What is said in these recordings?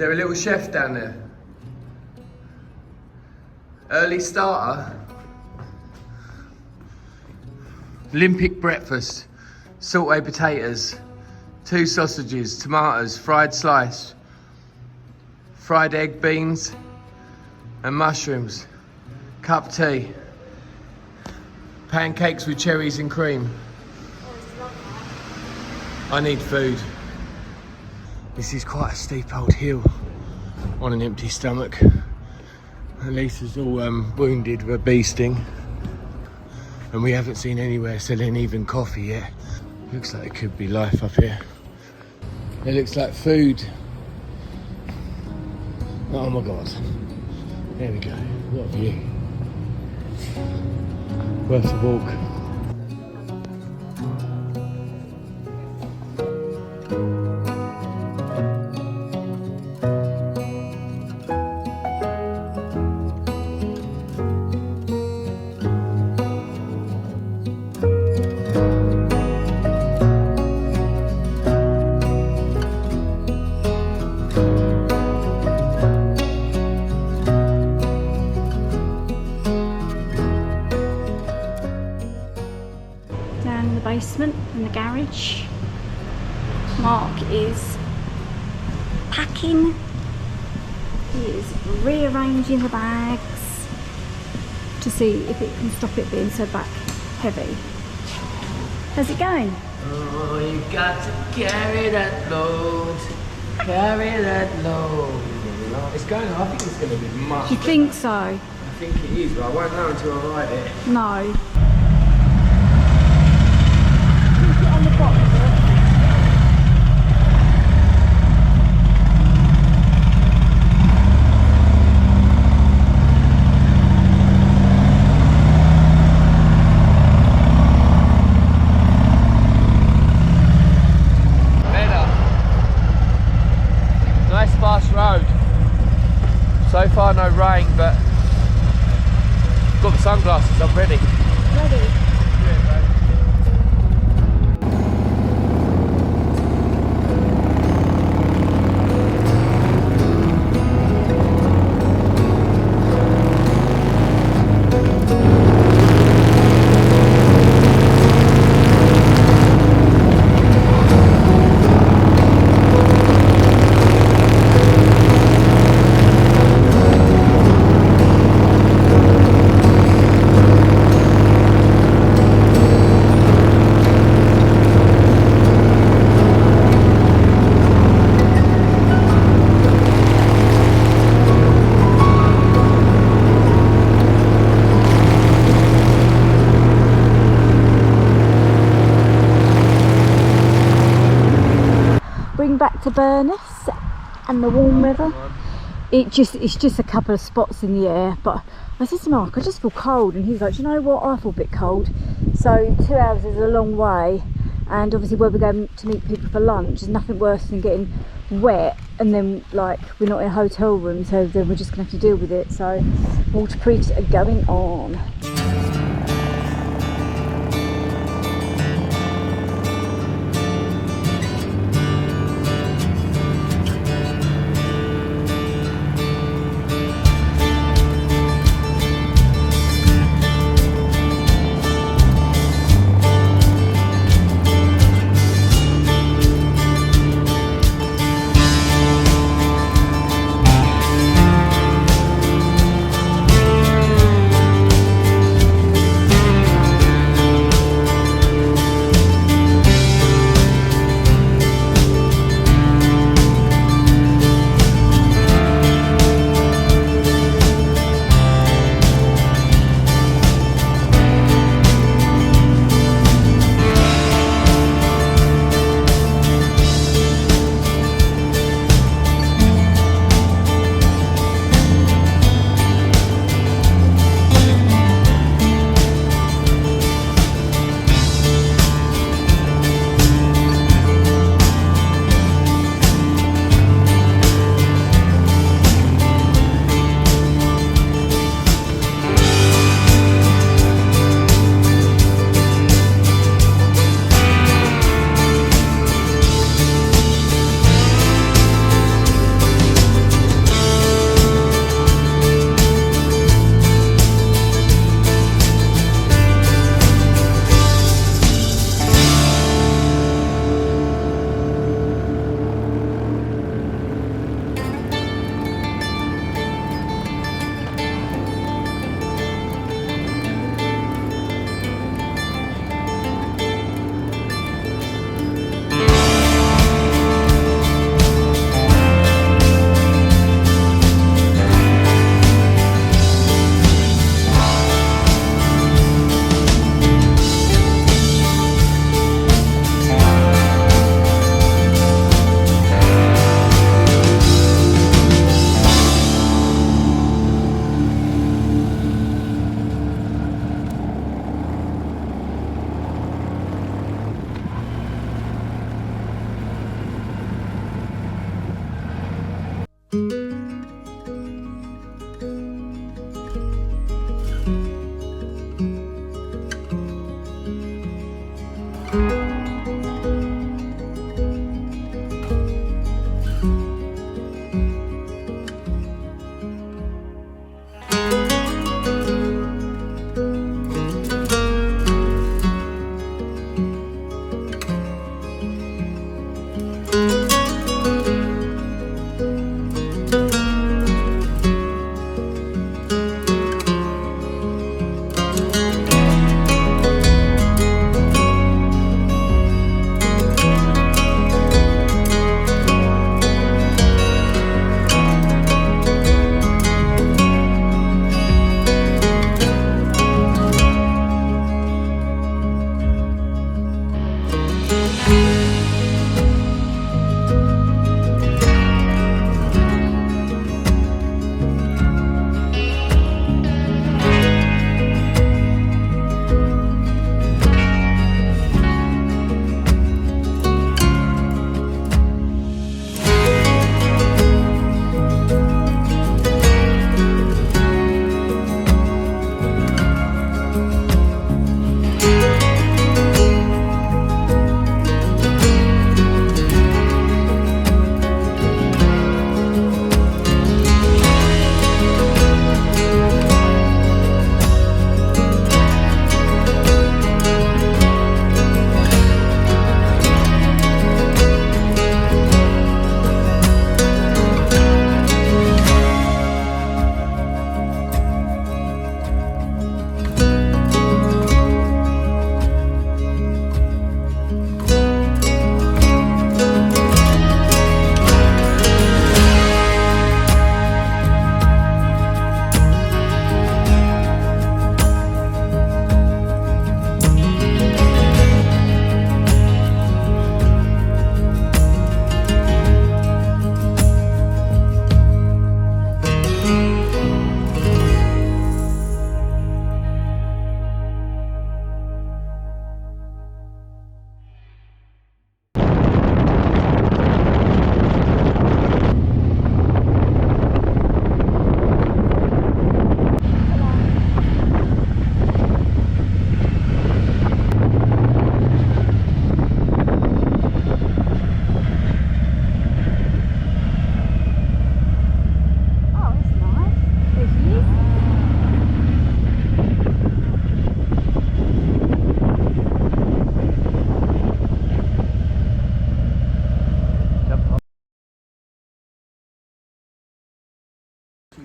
there a little chef down there? Early starter? Olympic breakfast. Sauteed potatoes. 2 sausages, tomatoes, fried slice. Fried egg, beans and mushrooms. Cup tea. Pancakes with cherries and cream. I need food. This is quite a steep old hill on an empty stomach. Lisa's all wounded with a bee sting. And we haven't seen anywhere selling even coffee yet. Looks like there could be life up here. It looks like food. Oh my God. There we go. What a view. Worth a walk. Basement in the garage. Mark is packing. He is rearranging the bags to see if it can stop it being so back heavy. How's it going? Oh, you got to carry that load. Carry that load. It's going, I think it's going to be much. Do you think so? I think it is, but I won't know until I ride it. No. Nice fast road. So far no rain, but got the sunglasses, I'm ready. Ready? Back to Burness and the warm weather. It's just a couple of spots in the air, but I said to Mark, I just feel cold, and he's like, you know what, I feel a bit cold. So 2 hours is a long way, and obviously where we're going to meet people for lunch, there's nothing worse than getting wet and then like we're not in a hotel room, so then we're just gonna have to deal with it. So waterproofs are going on.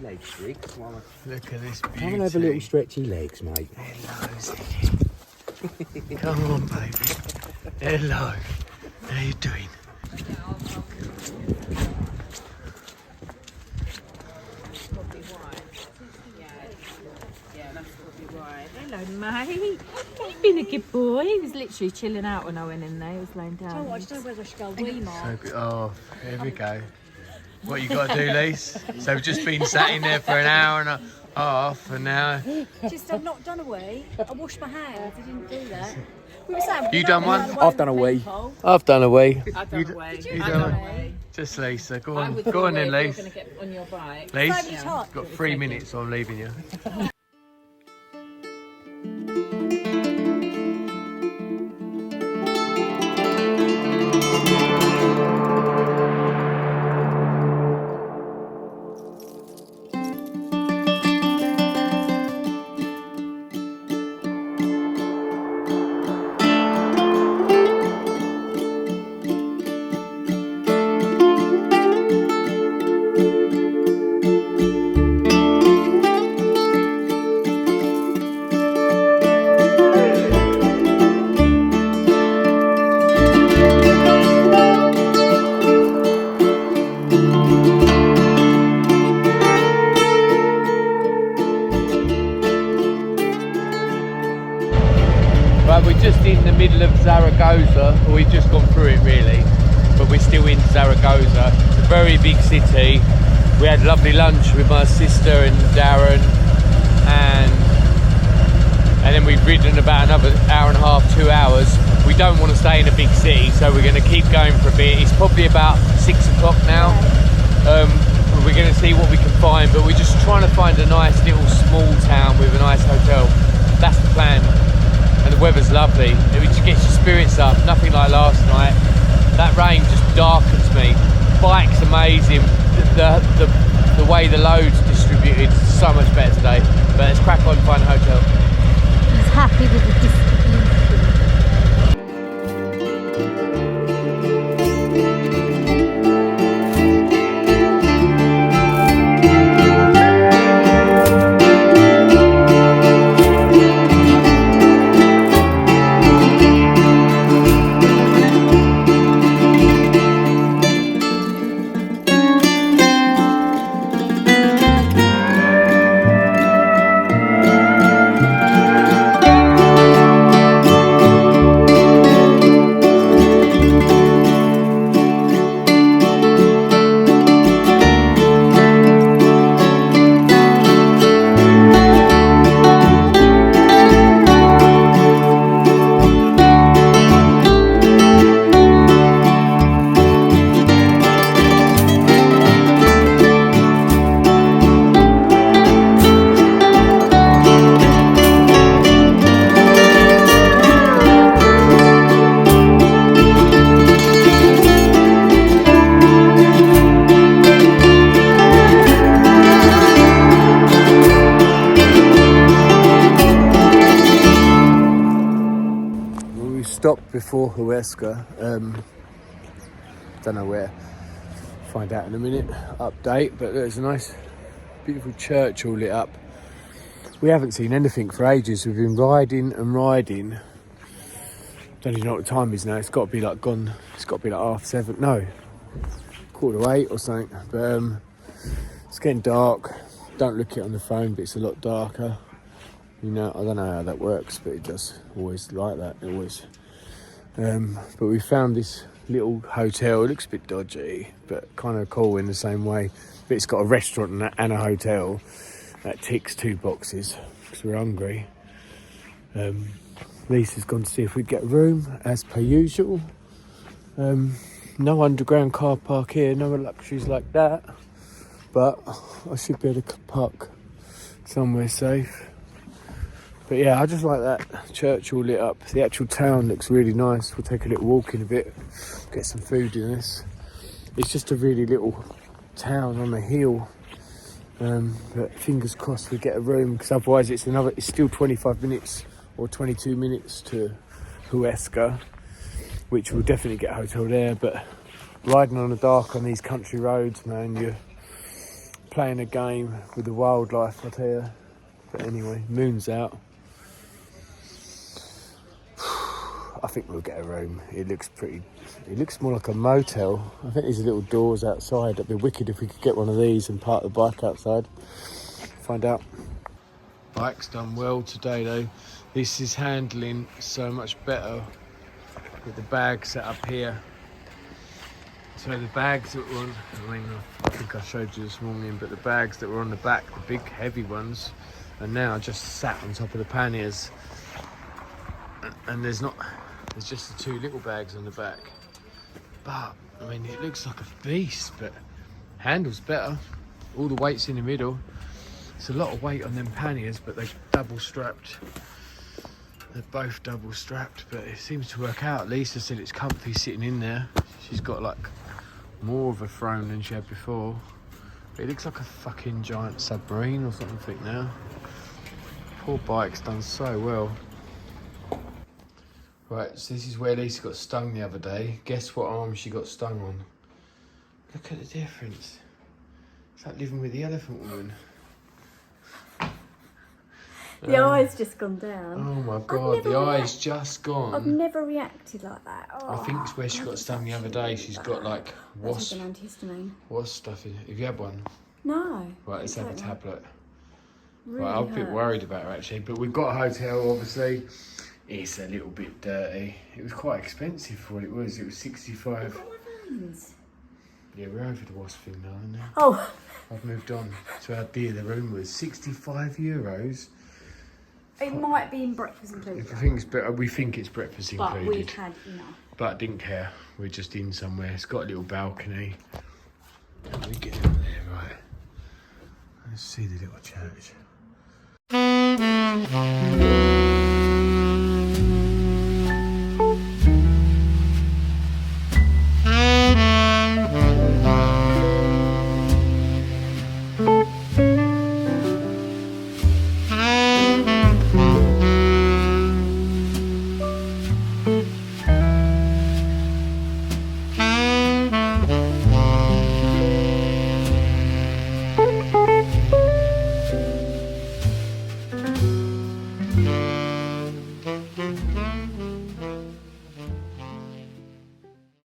Legs, Rick. Look at this beauty. Come and have a little stretchy legs, mate. Hello, Ziggy. Come on, baby. Hello. How you doing? Hello, mate. He's been a good boy. He was literally chilling out when I went in there. He was laying down. Oh, I just don't know whether I should go wee, Mark. Oh, here we go. What you got to do, Lise? So we've just been sat in there for an hour and a half, and now Just I've not done a wee. I washed my hands. I didn't do that. We were saying, You done one? I've done a wee. I've done a wee. I've done a wee. You done a Just Lisa. Go on, Go go on then, You're Lise. going to get on your bike. Lise, Maybe tight. got 3 minutes. I'm leaving you. Right, we're just in the middle of Zaragoza, or we've just gone through it really, but we're still in Zaragoza. It's a very big city. We had lovely lunch with my sister and Darren, and then we've ridden about another hour and a half, 2 hours. We don't want to stay in a big city, so we're going to keep going for a bit. It's probably about 6 o'clock now. We're going to see what we can find, but we're just trying to find a nice little small town with a nice hotel. That's the plan. and the weather's lovely. It just gets your spirits up, nothing like last night. That rain just darkens me. Bike's amazing. The way the load's distributed is so much better today. But let's crack on and find a hotel. He's happy with the distribution. Stopped before Huesca, don't know where, find out in a minute, update, but there's a nice beautiful church all lit up. We haven't seen anything for ages. We've been riding and riding. Don't even know what the time is now. It's got to be like gone, it's got to be like 7:30, no, 7:45 or something, but it's getting dark. Don't look at it on the phone, but it's a lot darker. You know, I don't know how that works, but it does always like that, it always. But we found this little hotel. It looks a bit dodgy, but kind of cool in the same way. But it's got a restaurant and a hotel that ticks 2 boxes because we're hungry. Lisa's gone to see if we get a room as per usual. No underground car park here, no luxuries like that. But I should be able to park somewhere safe. But yeah, I just like that church all lit up. The actual town looks really nice. We'll take a little walk in a bit, get some food in this. It's just a really little town on a hill. But fingers crossed we get a room, because otherwise it's still 25 minutes or 22 minutes to Huesca, which we'll definitely get a hotel there. But riding on the dark on these country roads, man, you're playing a game with the wildlife, I tell you. But anyway, moon's out. I think we'll get a room. It looks more like a motel. I think there's little doors outside. That'd be wicked if we could get one of these and park the bike outside. Find out. Bike's done well today though. This is handling so much better with the bag set up here. So the bags that were on, I think I showed you this morning, but the bags that were on the back, the big heavy ones, are now just sat on top of the panniers. And there's just the 2 little bags on the back. But, I mean, it looks like a beast, but handles better. All the weight's in the middle. It's a lot of weight on them panniers, but they're double strapped. They're both double strapped, but it seems to work out. Lisa said it's comfy sitting in there. She's got like more of a throne than she had before. But it looks like a fucking giant submarine or something now. Poor bike's done so well. Right, so this is where Lisa got stung the other day. Guess what arm she got stung on? Look at the difference. It's like living with the elephant woman. The eye's just gone down. Oh my god, the eye's just gone. I've never reacted like that. Oh, I think it's where she got stung the other day. She's got like wasp an antihistamine. stuff in it. Have you had one? No. Right, let's have a tablet. Really right, I'm a bit worried about her actually, but we've got a hotel obviously. It's a little bit dirty. It was quite expensive for what it was. It was 65. Yeah, we're over the wasp thing now, aren't we? Oh. I've moved on to how dear the room was. €65. It might be in breakfast included. We think it's breakfast included. But we've had enough. But didn't care. We're just in somewhere. It's got a little balcony. We get in there, right? Let's see the little church. Bye.